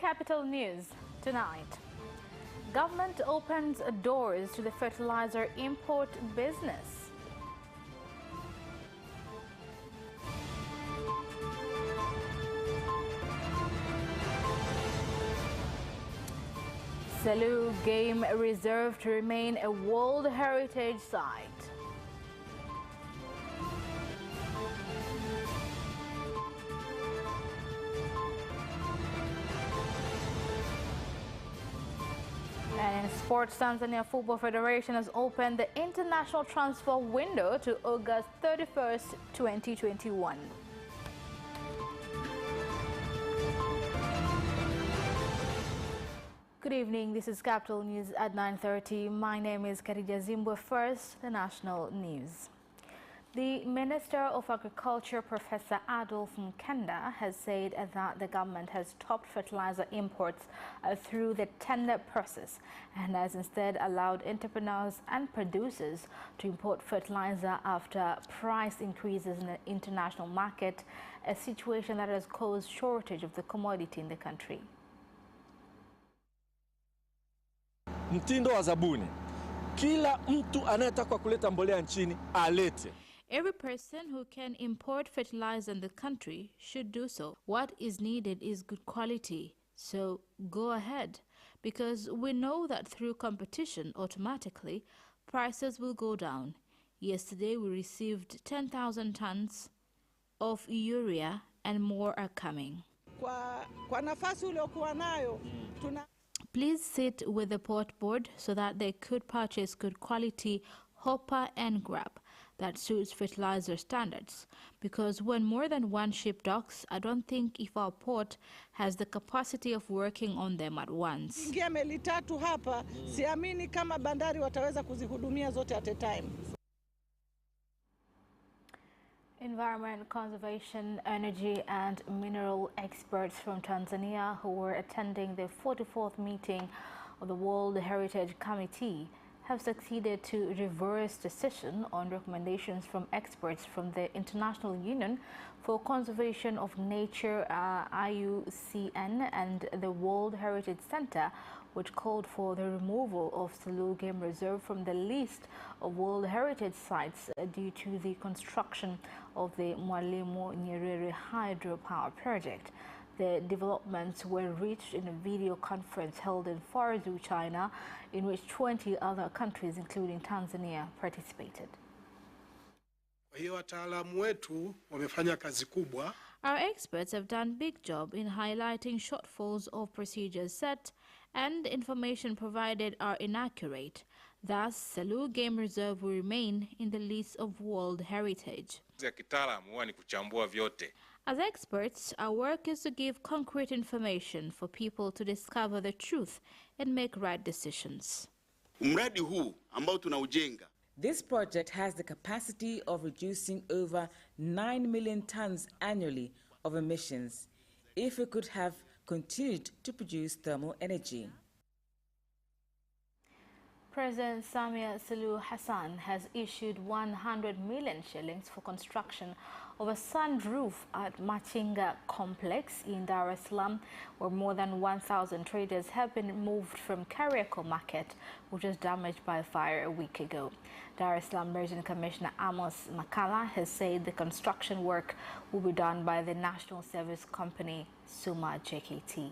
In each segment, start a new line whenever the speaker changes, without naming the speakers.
Capital News tonight. Government opens doors to the fertilizer import business. Selous Game Reserve to remain a World Heritage Site. And in sports, Tanzania Football Federation has opened the international transfer window to August 31st, 2021. Good evening, this is Capital News at 9:30. My name is Khadija Zimbwe. First, the national news. The Minister of Agriculture, Professor Adolf Mkenda, has said that the government has stopped fertilizer imports through the tender process and has instead allowed entrepreneurs and producers to import fertilizer after price increases in the international market, a situation that has caused shortage of the commodity in the country.
Mtindo wa zabuni. Kila mtu anayetaka kuleta mbolea nchini alete.
Every person who can import fertilizer in the country should do so. What is needed is good quality, so go ahead, because we know that through competition, automatically, prices will go down. Yesterday, we received 10,000 tons of urea and more are coming. Please sit with the port board so that they could purchase good quality hopper and grab that suits fertilizer standards, because when more than one ship docks, I don't think if our port has the capacity of working on them at once. Environment, conservation, energy and mineral experts from Tanzania who were attending the 44th meeting of the World Heritage Committee have succeeded to reverse decision on recommendations from experts from the International Union for Conservation of Nature, IUCN, and the World Heritage Center, which called for the removal of Selous Game Reserve from the list of World Heritage Sites due to the construction of the Mwalimu Nyerere hydropower project. The developments were reached in a video conference held in Fuzhou, China, in which 20 other countries, including Tanzania, participated. Our experts have done a big job in highlighting shortfalls of procedures set and information provided are inaccurate. Thus, Selous Game Reserve will remain in the list of World Heritage. As experts, our work is to give concrete information for people to discover the truth and make right decisions.
This project has the capacity of reducing over 9 million tons annually of emissions if we could have continued to produce thermal energy.
President Samia Suluhu Hassan has issued 100 million shillings for construction of a sunroof at Machinga Complex in Dar es Salaam, where more than 1,000 traders have been moved from Kariakor Market, which was damaged by a fire a week ago. Dar es Salaam Merchant Commissioner Amos Makala has said the construction work will be done by the National Service Company, Suma JKT.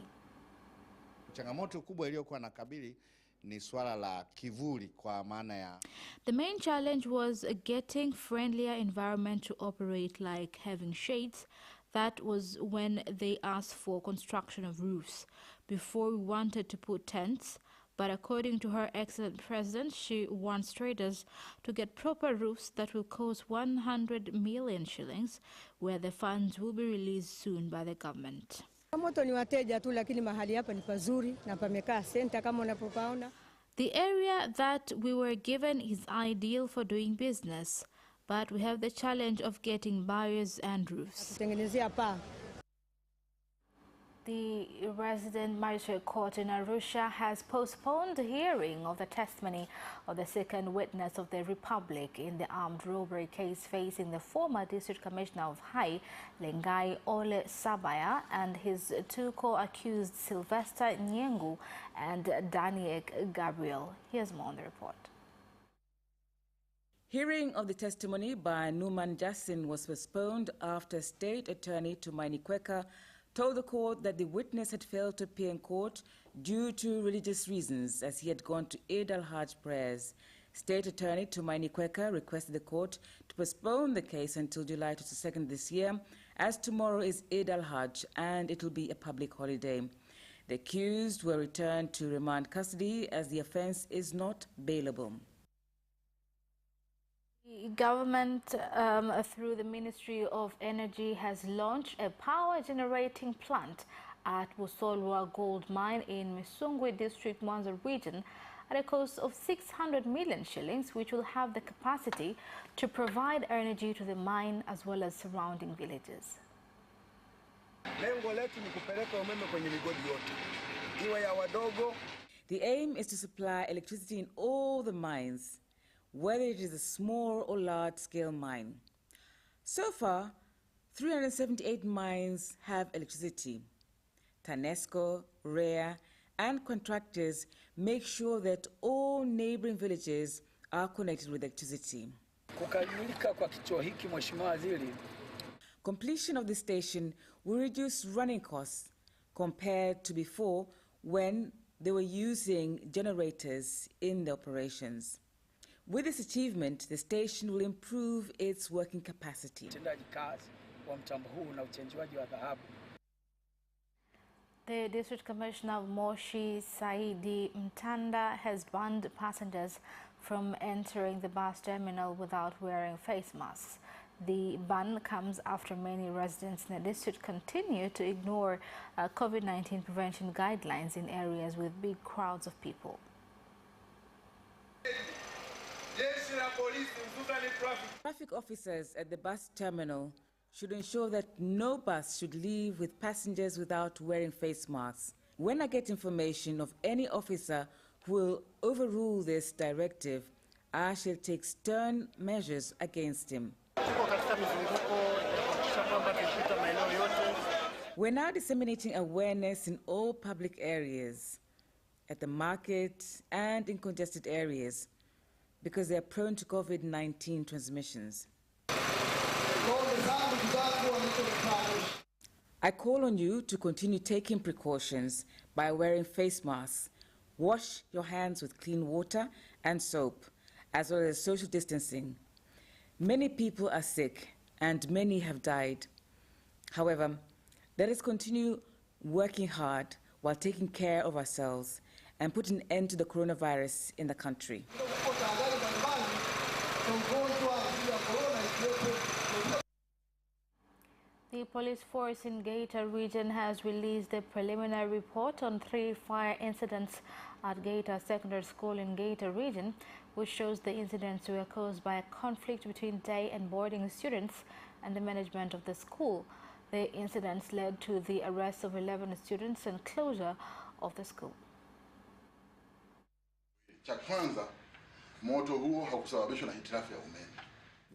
Changamoto kubwa iliyokuwa nakabili ni swala la kivuli kwa maana ya.
The main challenge was getting friendlier environment to operate, like having shades. That was when they asked for construction of roofs. Before, we wanted to put tents, but according to her excellent president, she wants traders to get proper roofs that will cost 100 million shillings, where the funds will be released soon by the government. The area that we were given is ideal for doing business, but we have the challenge of getting buyers and roofs. The resident magistrate court in Arusha has postponed the hearing of the testimony of the second witness of the Republic in the armed robbery case facing the former District Commissioner of Hai, Lengai Ole Sabaya, and his two co-accused Sylvester Nyengu and Daniek Gabriel. Here's more on the report.
Hearing of the testimony by Numan Jassin was postponed after State Attorney Tumaini Kweka told the court that the witness had failed to appear in court due to religious reasons as he had gone to Eid al-Hajj prayers. State Attorney Tumaini Kweka requested the court to postpone the case until July 22nd this year, as tomorrow is Eid al-Hajj and it will be a public holiday. The accused were returned to remand custody as the offence is not bailable.
The government, through the Ministry of Energy, has launched a power generating plant at Busolwa Gold Mine in Misungwi District, Mwanza region, at a cost of 600 million shillings, which will have the capacity to provide energy to the mine as well as surrounding villages.
The aim is to supply electricity in all the mines, whether it is a small or large-scale mine. So far, 378 mines have electricity. TANESCO, REA, and contractors make sure that all neighboring villages are connected with electricity. Completion of the station will reduce running costs compared to before when they were using generators in the operations. With this achievement, the station will improve its working capacity.
The District Commissioner of Moshi, Saidi Mtanda, has banned passengers from entering the bus terminal without wearing face masks. The ban comes after many residents in the district continue to ignore COVID-19 prevention guidelines in areas with big crowds of people.
Traffic officers at the bus terminal should ensure that no bus should leave with passengers without wearing face masks. When I get information of any officer who will overrule this directive, I shall take stern measures against him. We're now disseminating awareness in all public areas, at the market and in congested areas, because they are prone to COVID-19 transmissions. I call on you to continue taking precautions by wearing face masks, wash your hands with clean water and soap, as well as social distancing. Many people are sick and many have died. However, let us continue working hard while taking care of ourselves and put an end to the coronavirus in the country.
The police force in Geita region has released a preliminary report on 3 fire incidents at Geita Secondary School in Geita region, which shows the incidents were caused by a conflict between day and boarding students and the management of the school. The incidents led to the arrest of 11 students and closure of the school.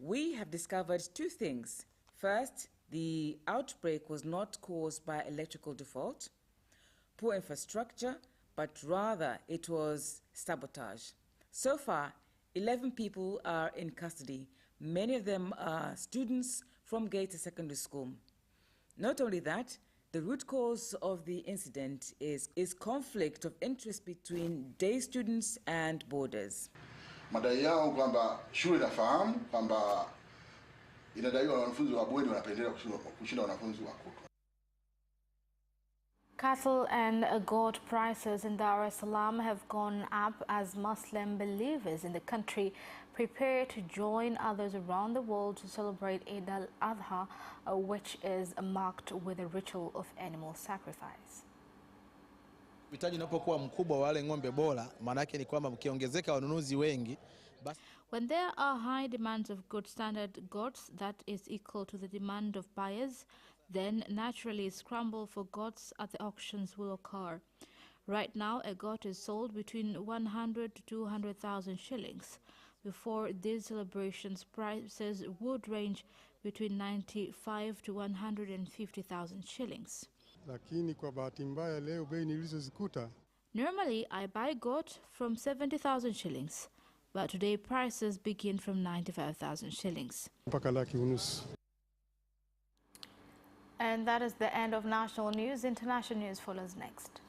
We have discovered 2 things. First, the outbreak was not caused by electrical default, poor infrastructure, but rather it was sabotage. So far, 11 people are in custody. Many of them are students from Geita Secondary School. Not only that, the root cause of the incident is conflict of interest between day students and boarders.
Madai yao kwamba shule inafahamu kwamba inadaiwa wanafunzi wa bweni wanapendelea kushinda wanafunzi wa kutwa.
Cattle and goat prices in Dar es Salaam have gone up as Muslim believers in the country prepare to join others around the world to celebrate Eid al-Adha, which is marked with a ritual of animal sacrifice.
Uhitaji unapokuwa mkubwa wale ng'ombe bora, maana yake ni kwamba mkiongezeka wanunuzi wengi.
When there are high demands of good standard goats that is equal to the demand of buyers, Then, naturally, a scramble for goats at the auctions will occur. Right now, a goat is sold between 100 to 200,000 shillings. Before these celebrations, prices would range between 95 to 150,000 shillings.
Lakini kwa bahati mbaya leo bei nilizozikuta.
Normally, I buy goat from 70,000 shillings, but today prices begin from 95,000 shillings.
Mpaka laki unusu.
And that is the end of national news. International news follows next.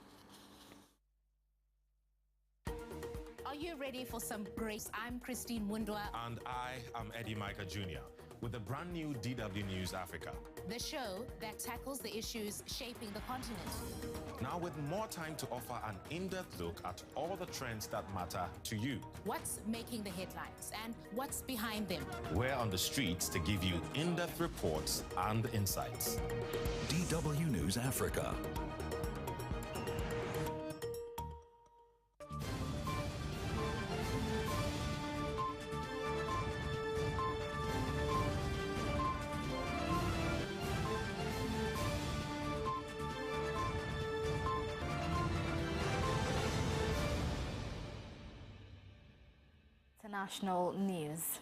Are you ready for some grace? I'm Christine Mundwa.
And I am Eddie Micah Jr. with the brand new DW News Africa,
The show that tackles the issues shaping the continent.
now with more time to offer an in-depth look at all the trends that matter to you.
What's making the headlines and what's behind them?
We're on the streets to give you in-depth reports and insights.
DW News Africa.
International news.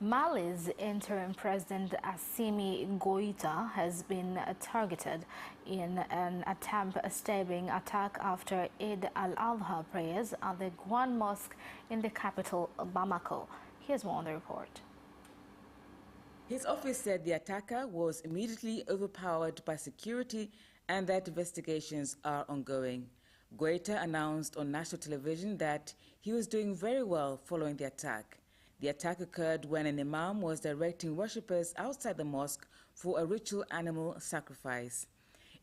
Mali's interim president Assimi Goïta has been targeted in an stabbing attack after Eid al-Adha prayers at the Grand Mosque in the capital Bamako. Here's more on the report.
His office said the attacker was immediately overpowered by security and that investigations are ongoing. Goïta announced on national television that he was doing very well following the attack. The attack occurred when an imam was directing worshippers outside the mosque for a ritual animal sacrifice.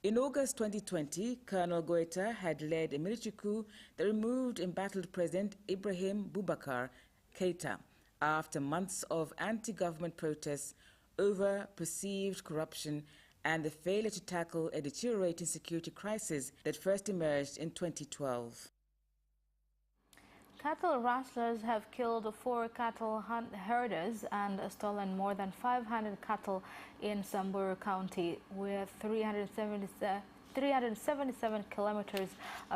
In August 2020, Colonel Goïta had led a military coup that removed embattled President Ibrahim Boubacar Keïta after months of anti-government protests over perceived corruption and the failure to tackle a deteriorating security crisis that first emerged in 2012.
Cattle rustlers have killed 4 cattle herders and stolen more than 500 cattle in Samburu County, with 377 kilometers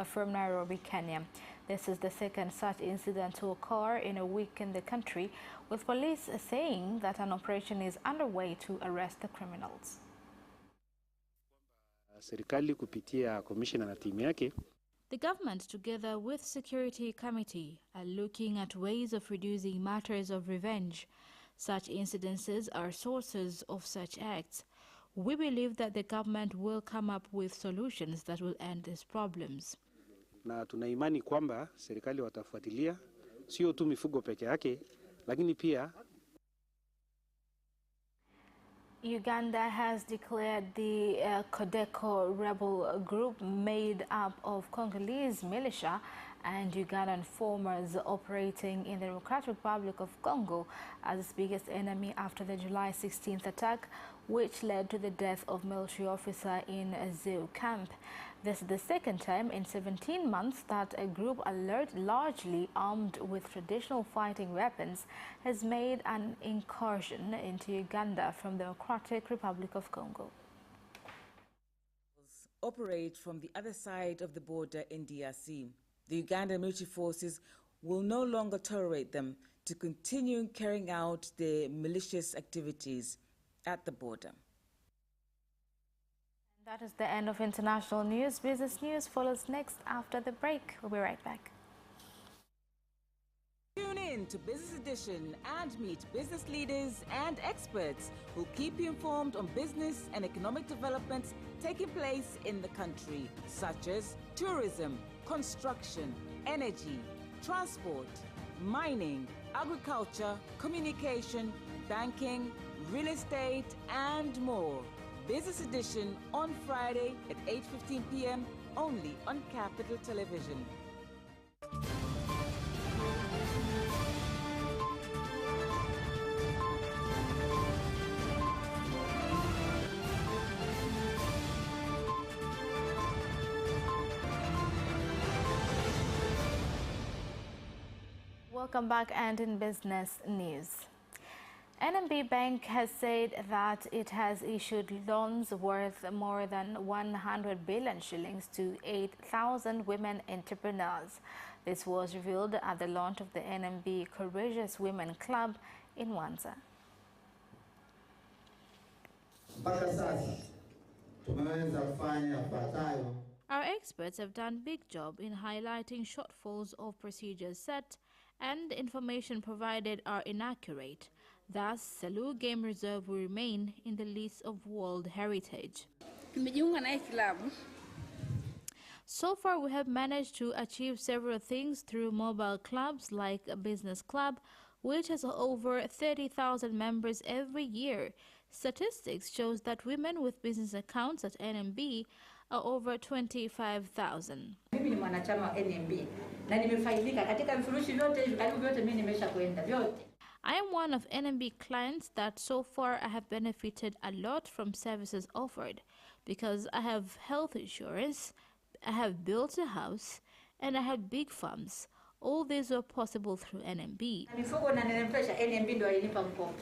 from Nairobi, Kenya. This is the second such incident to occur in a week in the country, with police saying that an operation is underway to arrest the criminals.
Serikali kupitia commissioner na timu yake.
The government, together with Security Committee, are looking at ways of reducing matters of revenge. Such incidences are sources of such acts. We believe that the government will come up with solutions that will end these problems.
Na tuna imani kwamba serikali watafuatilia sio tu mifugo peke yake, lakini pia
Uganda has declared the Codeco rebel group made up of Congolese militia and Ugandan farmers operating in the Democratic Republic of Congo as its biggest enemy after the July 16th attack, which led to the death of military officer in a Zeu camp. This is the second time in 17 months that a group largely armed with traditional fighting weapons has made an incursion into Uganda from the Democratic Republic of Congo.
Operate from the other side of the border in DRC. The Ugandan military forces will no longer tolerate them to continue carrying out their malicious activities at the border.
That is the end of international news. Business news follows next after the break. We'll be right back.
Tune in to Business Edition and meet business leaders and experts who keep you informed on business and economic developments taking place in the country, such as tourism, construction, energy, transport, mining, agriculture, communication, banking, real estate, and more. Business Edition on Friday at 8:15 p.m. only on Capital Television.
Welcome back, and in business news. NMB Bank has said that it has issued loans worth more than 100 billion shillings to 8,000 women entrepreneurs. This was revealed at the launch of the NMB Courageous Women Club in Mwanza. Our experts have done a big job in highlighting shortfalls of procedures set and information provided are inaccurate. Thus, Selous Game Reserve will remain in the list of World Heritage. So far, we have managed to achieve several things through mobile clubs like a business club, which has over 30,000 members every year. Statistics shows that women with business accounts at NMB are over 25,000.
Mimi ni mwanachama wa NMB na nimefaidika katika vifurushi vyote hivi, karibu vyote mimi nimesha kwenda vyote.
I am one of NMB clients that so far I have benefited a lot from services offered because I have health insurance, I have built a house, and I have big farms. All these were possible through NMB.
Mifugo na nilipesha NMB ndio ilinipa mkopo.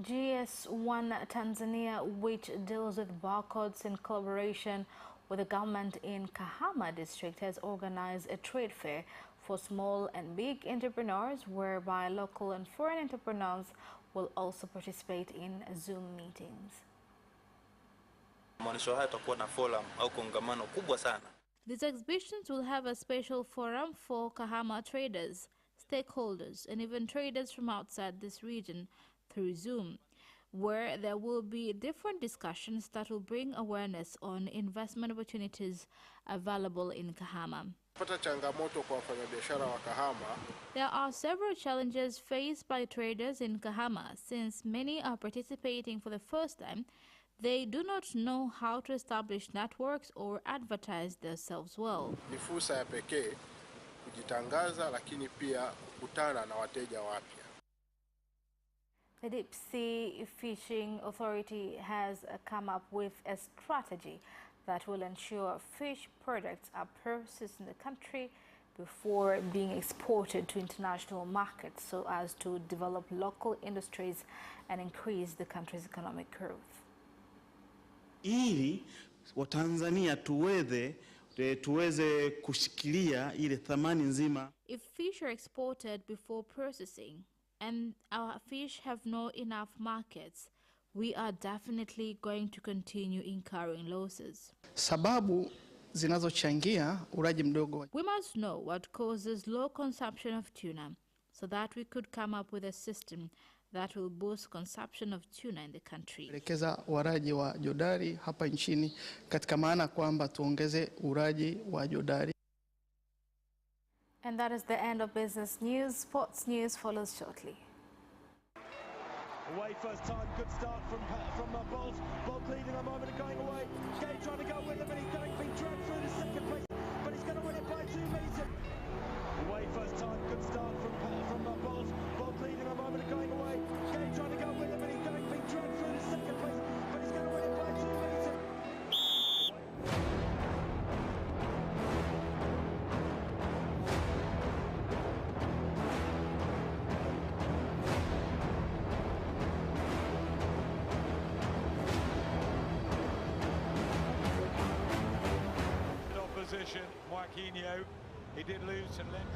GS1 Tanzania, which deals with barcodes in collaboration with the government in Kahama district, has organized a trade fair for small and big entrepreneurs whereby local and foreign entrepreneurs will also participate in Zoom meetings. These exhibitions will have a special forum for Kahama traders, stakeholders, and even traders from outside this region through Zoom, where there will be different discussions that will bring awareness on investment opportunities available in Kahama. There are several challenges faced by traders in Kahama. Since many are participating for the first time, they do not know how to establish networks or advertise themselves well. The Deep Sea Fishing Authority has come up with a strategy that will ensure fish products are processed in the country before being exported to international markets so as to develop local industries and increase the country's economic growth.
Ili Watanzania tuweze kushikilia ile thamani nzima.
If fish are exported before processing and our fish have not enough markets, we are definitely going to continue incurring losses.
Sababu zinazochangia ulaji mdogo.
We must know what causes low consumption of tuna so that we could come up with a system that will boost consumption of tuna in the country.
Elekeza uraji wa jodari hapa nchini katika maana kwamba tuongeze uraji wa jodari.
And that is the end of business news. Sports news follows shortly.
Away first time, good start from Bolt. Bolt leading a moment and going away. Gay trying to go with him and he's going to be dragged through to second place, but he's going to win it by 2 meters. Away first time, good start from Bolt. Bolt leading a moment and going away. Gay trying to go with him and he's going to be dragged through to second place, but he's going to win it by 2 meters. Opposition, Joaquinho, he did lose to Lynn.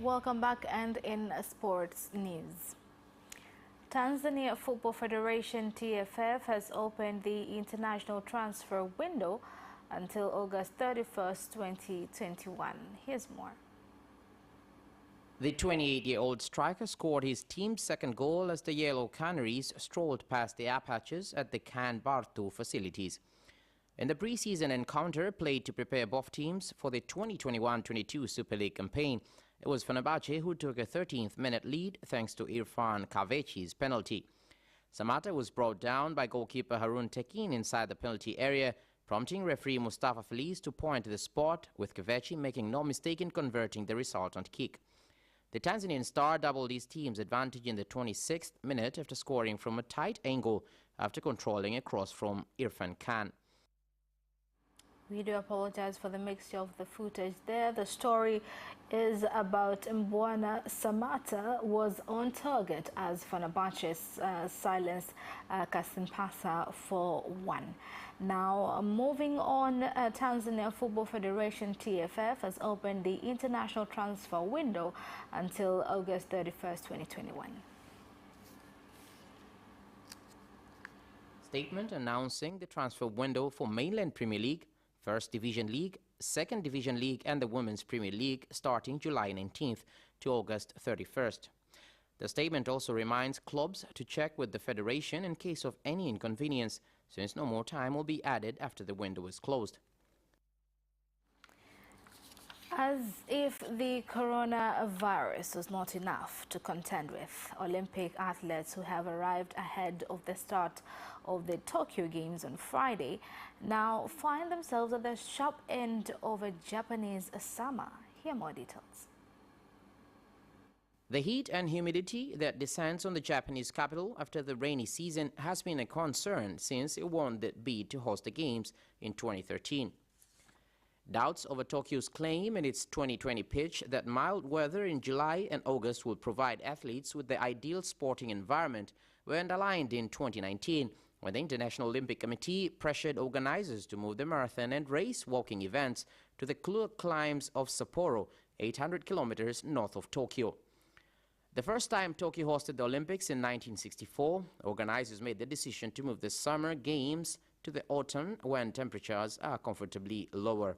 Welcome back, and in sports news. Tanzania Football Federation TFF has opened the international transfer window until August 31st, 2021. Here's more.
The 28-year-old striker scored his team's second goal as the Yellow Canaries strolled past the Apaches at the Can Bartu facilities. In the preseason encounter played to prepare both teams for the 2021-22 Super League campaign, It was Fenerbahce who took a 13th-minute lead thanks to Irfan Kahveci's penalty. Samatta was brought down by goalkeeper Harun Tekin inside the penalty area, prompting referee Mustafa Feliz to point to the spot, with Kahveci making no mistake in converting the resultant kick. The Tanzanian star doubled his team's advantage in the 26th minute after scoring from a tight angle after controlling a cross from Irfan Khan.
We do apologize for the mixture of the footage there. The story is about Mbwana Samatta was on target as Fenerbahce silenced Kasimpasa 4-1. Now, moving on, Tanzania Football Federation TFF has opened the international transfer window until August 31st, 2021.
Statement announcing the transfer window for Mainland Premier League, First Division League, Second Division League and the Women's Premier League starting July 19th to August 31st. The statement also reminds clubs to check with the federation in case of any inconvenience, since no more time will be added after the window is closed.
As if the coronavirus was not enough to contend with, Olympic athletes who have arrived ahead of the start of the Tokyo Games on Friday now find themselves at the sharp end of a Japanese summer. Here are more details.
The heat and humidity that descends on the Japanese capital after the rainy season has been a concern since it won the bid to host the Games in 2013. Doubts over Tokyo's claim in its 2020 pitch that mild weather in July and August will provide athletes with the ideal sporting environment were underlined in 2019 when the International Olympic Committee pressured organizers to move the marathon and race walking events to the cooler climes of Sapporo, 800 kilometers north of Tokyo. The first time Tokyo hosted the Olympics in 1964, organizers made the decision to move the Summer Games to the autumn when temperatures are comfortably lower.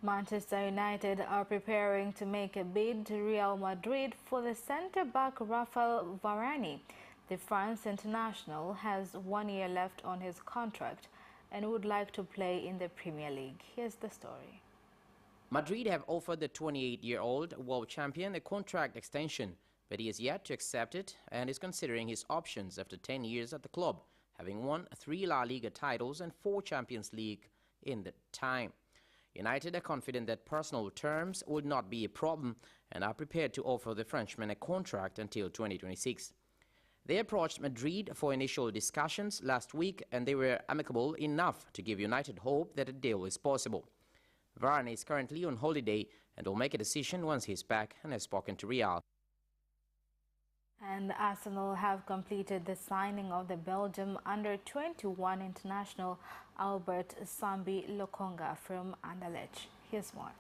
Manchester United are preparing to make a bid to Real Madrid for the centre-back Rafael Varane. The France international has 1 year left on his contract and would like to play in the Premier League. Here's the story.
Madrid have offered the 28-year-old world champion a contract extension, but he has yet to accept it and is considering his options after 10 years at the club, having won 3 La Liga titles and 4 Champions League in the time. United are confident that personal terms would not be a problem and are prepared to offer the Frenchman a contract until 2026. They approached Madrid for initial discussions last week and they were amicable enough to give United hope that a deal is possible. Varane is currently on holiday and will make a decision once he's back and has spoken to Real.
And Arsenal have completed the signing of the Belgium under-21 international Albert Sambi Lokonga from Anderlecht. Here's more.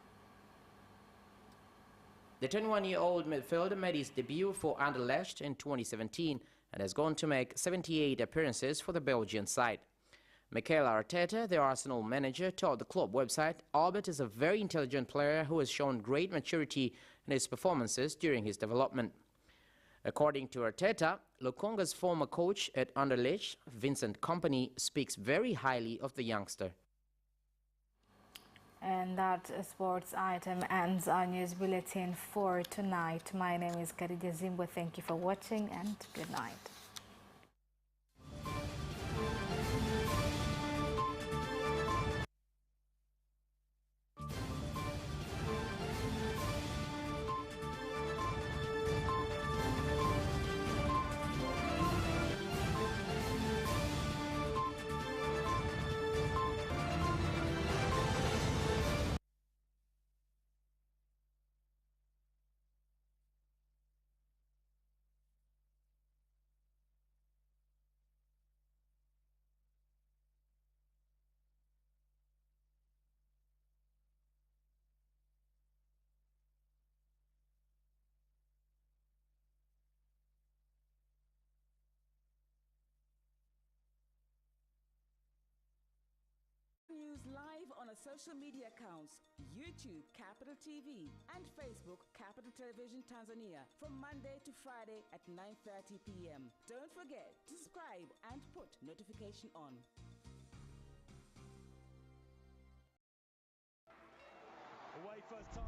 The 21-year-old midfielder made his debut for Anderlecht in 2017 and has gone to make 78 appearances for the Belgian side. Mikel Arteta, the Arsenal manager, told the club website, Albert is a very intelligent player who has shown great maturity in his performances during his development. According to Arteta, Lokonga's former coach at Anderlecht, Vincent Kompany, speaks very highly of the youngster.
And that sports item ends our news bulletin for tonight. My name is Khadija Zimbwe. Thank you for watching and good night.
News live on our social media accounts, YouTube Capital TV and Facebook Capital Television Tanzania from Monday to Friday at 9:30 p.m. Don't forget to subscribe and put notification on.
Away first time.